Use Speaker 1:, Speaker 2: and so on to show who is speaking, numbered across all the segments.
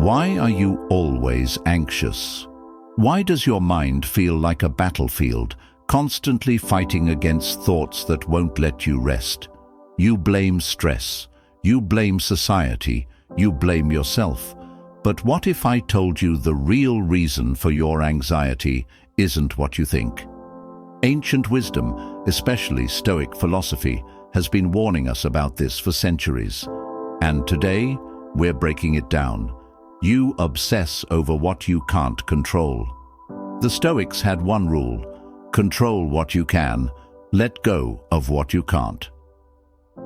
Speaker 1: Why are you always anxious? Why does your mind feel like a battlefield, constantly fighting against thoughts that won't let you rest? You blame stress, you blame society, you blame yourself. But what if I told you the real reason for your anxiety isn't what you think? Ancient wisdom, especially Stoic philosophy, has been warning us about this for centuries. And today, we're breaking it down. You obsess over what you can't control. The Stoics had one rule: control what you can, let go of what you can't.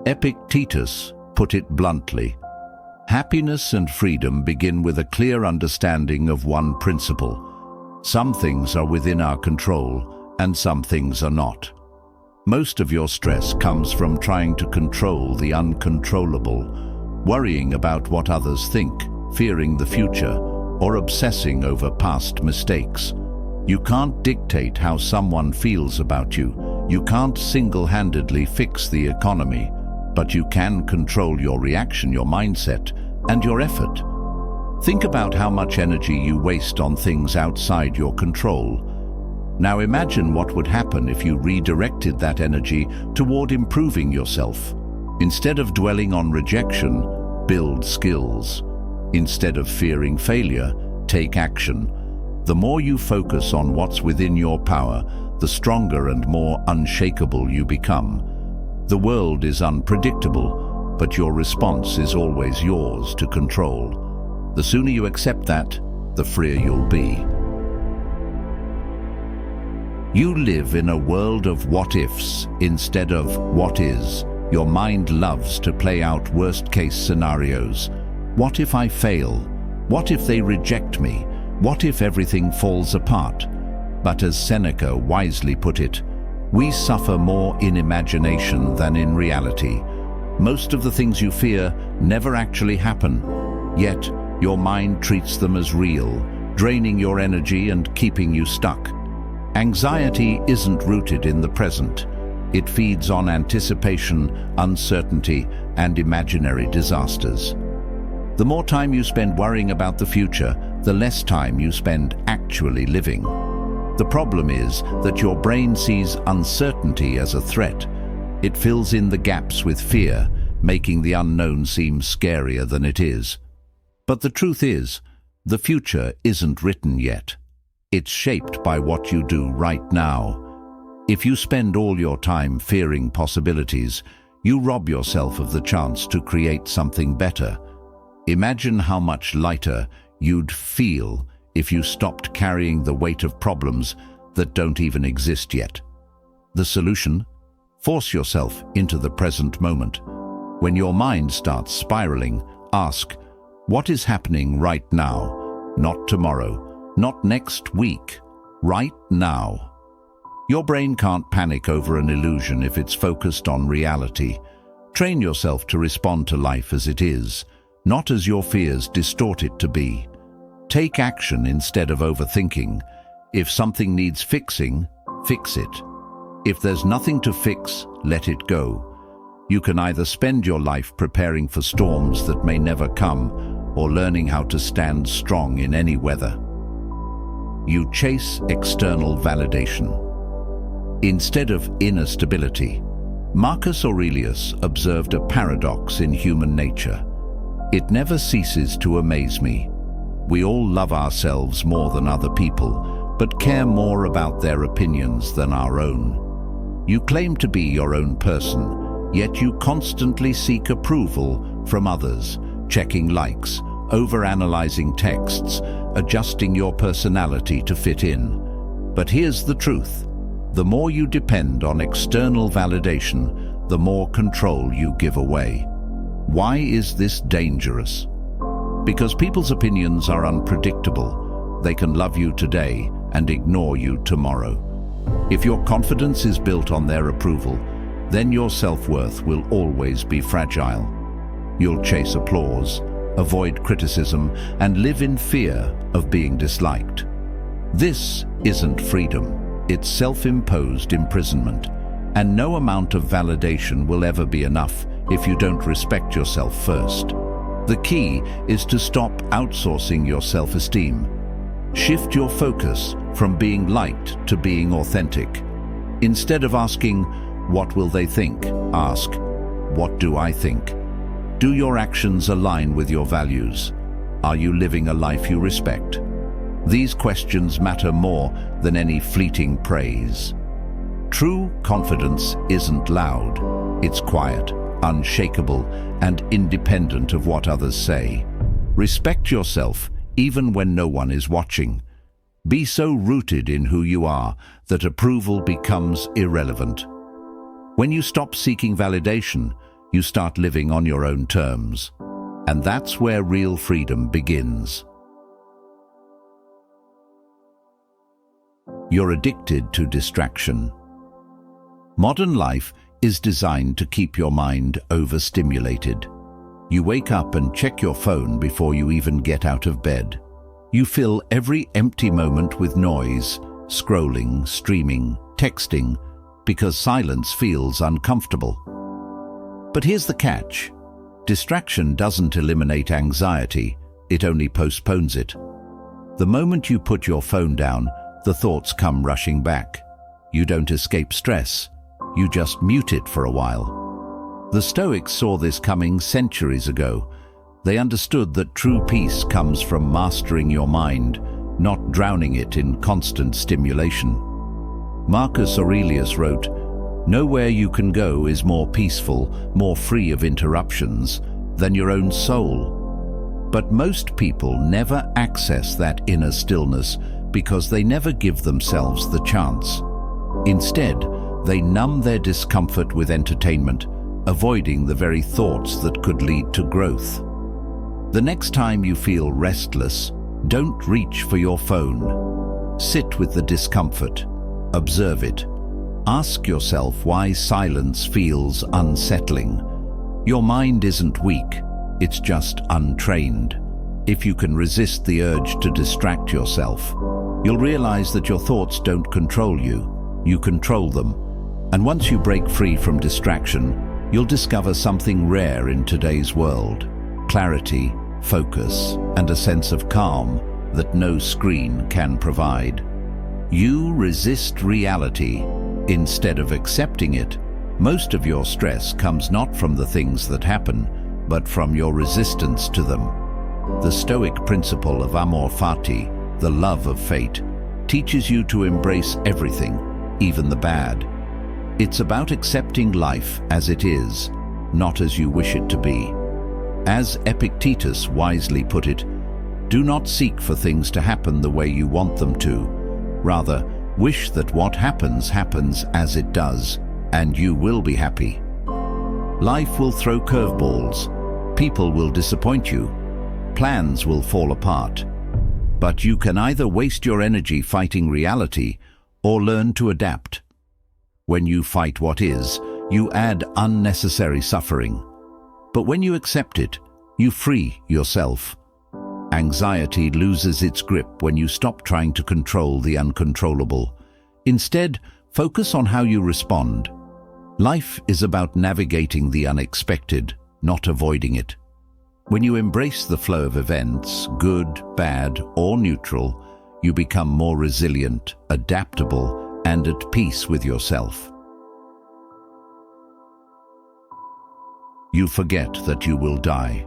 Speaker 1: Epictetus put it bluntly: happiness and freedom begin with a clear understanding of one principle. Some things are within our control, and some things are not. Most of your stress comes from trying to control the uncontrollable, worrying about what others think, fearing the future, or obsessing over past mistakes. You can't dictate how someone feels about you. You can't single-handedly fix the economy, but you can control your reaction, your mindset, and your effort. Think about how much energy you waste on things outside your control. Now imagine what would happen if you redirected that energy toward improving yourself. Instead of dwelling on rejection, build skills. Instead of fearing failure, take action. The more you focus on what's within your power, the stronger and more unshakable you become. The world is unpredictable, but your response is always yours to control. The sooner you accept that, the freer you'll be. You live in a world of what-ifs instead of what is. Your mind loves to play out worst-case scenarios. What if I fail? What if they reject me? What if everything falls apart? But as Seneca wisely put it, we suffer more in imagination than in reality. Most of the things you fear never actually happen, yet your mind treats them as real, draining your energy and keeping you stuck. Anxiety isn't rooted in the present. It feeds on anticipation, uncertainty, and imaginary disasters. The more time you spend worrying about the future, the less time you spend actually living. The problem is that your brain sees uncertainty as a threat. It fills in the gaps with fear, making the unknown seem scarier than it is. But the truth is, the future isn't written yet. It's shaped by what you do right now. If you spend all your time fearing possibilities, you rob yourself of the chance to create something better. Imagine how much lighter you'd feel if you stopped carrying the weight of problems that don't even exist yet. The solution? Force yourself into the present moment. When your mind starts spiraling, ask, what is happening right now? Not tomorrow, not next week, right now. Your brain can't panic over an illusion if it's focused on reality. Train yourself to respond to life as it is, not as your fears distort it to be. Take action instead of overthinking. If something needs fixing, fix it. If there's nothing to fix, let it go. You can either spend your life preparing for storms that may never come, or learning how to stand strong in any weather. You chase external validation instead of inner stability. Marcus Aurelius observed a paradox in human nature. It never ceases to amaze me. We all love ourselves more than other people, but care more about their opinions than our own. You claim to be your own person, yet you constantly seek approval from others, checking likes, overanalyzing texts, adjusting your personality to fit in. But here's the truth. The more you depend on external validation, the more control you give away. Why is this dangerous? Because people's opinions are unpredictable. They can love you today and ignore you tomorrow. If your confidence is built on their approval, then your self-worth will always be fragile. You'll chase applause, avoid criticism, and live in fear of being disliked. This isn't freedom. It's self-imposed imprisonment, and no amount of validation will ever be enough if you don't respect yourself first. The key is to stop outsourcing your self-esteem. Shift your focus from being liked to being authentic. Instead of asking, "What will they think?" ask, "What do I think?" Do your actions align with your values? Are you living a life you respect? These questions matter more than any fleeting praise. True confidence isn't loud. It's quiet, unshakable, and independent of what others say. Respect yourself even when no one is watching. Be so rooted in who you are that approval becomes irrelevant. When you stop seeking validation, you start living on your own terms. And that's where real freedom begins. You're addicted to distraction. Modern life is designed to keep your mind overstimulated. You wake up and check your phone before you even get out of bed. You fill every empty moment with noise, scrolling, streaming, texting, because silence feels uncomfortable. But here's the catch. Distraction doesn't eliminate anxiety, it only postpones it. The moment you put your phone down, the thoughts come rushing back. You don't escape stress, you just mute it for a while. The Stoics saw this coming centuries ago. They understood that true peace comes from mastering your mind, not drowning it in constant stimulation. Marcus Aurelius wrote, "Nowhere you can go is more peaceful, more free of interruptions, than your own soul." But most people never access that inner stillness because they never give themselves the chance. Instead, they numb their discomfort with entertainment, avoiding the very thoughts that could lead to growth. The next time you feel restless, don't reach for your phone. Sit with the discomfort. Observe it. Ask yourself why silence feels unsettling. Your mind isn't weak, it's just untrained. If you can resist the urge to distract yourself, you'll realize that your thoughts don't control you, you control them. And once you break free from distraction, you'll discover something rare in today's world: clarity, focus, and a sense of calm that no screen can provide. You resist reality instead of accepting it. Most of your stress comes not from the things that happen, but from your resistance to them. The Stoic principle of amor fati, the love of fate, teaches you to embrace everything, even the bad. It's about accepting life as it is, not as you wish it to be. As Epictetus wisely put it, do not seek for things to happen the way you want them to. Rather, wish that what happens happens as it does, and you will be happy. Life will throw curveballs, people will disappoint you, plans will fall apart. But you can either waste your energy fighting reality or learn to adapt. When you fight what is, you add unnecessary suffering. But when you accept it, you free yourself. Anxiety loses its grip when you stop trying to control the uncontrollable. Instead, focus on how you respond. Life is about navigating the unexpected, not avoiding it. When you embrace the flow of events, good, bad, or neutral, you become more resilient, adaptable, and at peace with yourself. You forget that you will die.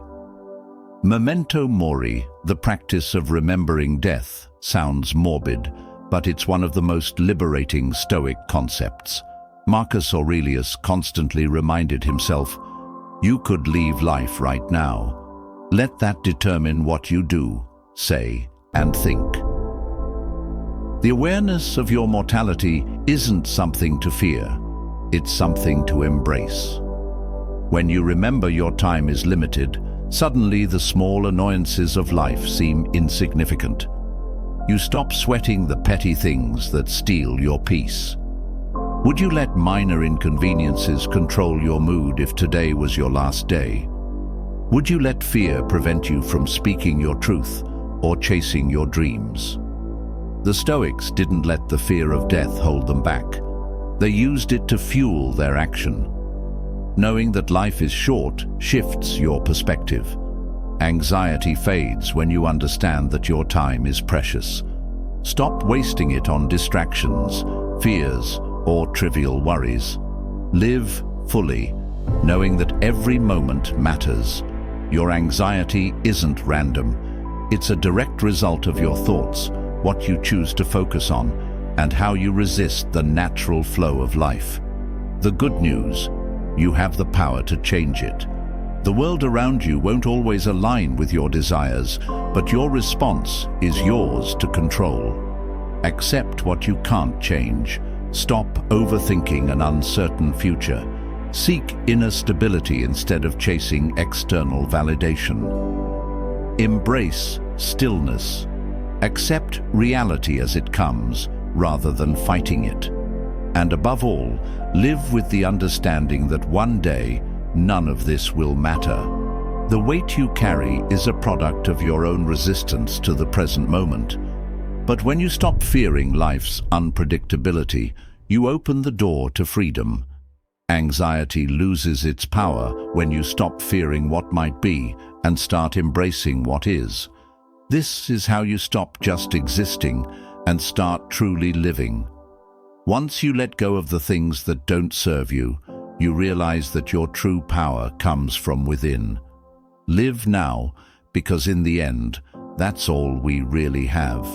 Speaker 1: Memento mori, the practice of remembering death, sounds morbid, but it's one of the most liberating Stoic concepts. Marcus Aurelius constantly reminded himself, "You could leave life right now. Let that determine what you do, say, and think." The awareness of your mortality isn't something to fear, it's something to embrace. When you remember your time is limited, suddenly the small annoyances of life seem insignificant. You stop sweating the petty things that steal your peace. Would you let minor inconveniences control your mood if today was your last day? Would you let fear prevent you from speaking your truth or chasing your dreams? The Stoics didn't let the fear of death hold them back. They used it to fuel their action. Knowing that life is short shifts your perspective. Anxiety fades when you understand that your time is precious. Stop wasting it on distractions, fears, or trivial worries. Live fully, knowing that every moment matters. Your anxiety isn't random. It's a direct result of your thoughts, what you choose to focus on, and how you resist the natural flow of life. The good news: you have the power to change it. The world around you won't always align with your desires, but your response is yours to control. Accept what you can't change. Stop overthinking an uncertain future. Seek inner stability instead of chasing external validation. Embrace stillness. Accept reality as it comes, rather than fighting it. And above all, live with the understanding that one day, none of this will matter. The weight you carry is a product of your own resistance to the present moment. But when you stop fearing life's unpredictability, you open the door to freedom. Anxiety loses its power when you stop fearing what might be and start embracing what is. This is how you stop just existing and start truly living. Once you let go of the things that don't serve you, you realize that your true power comes from within. Live now, because in the end, that's all we really have.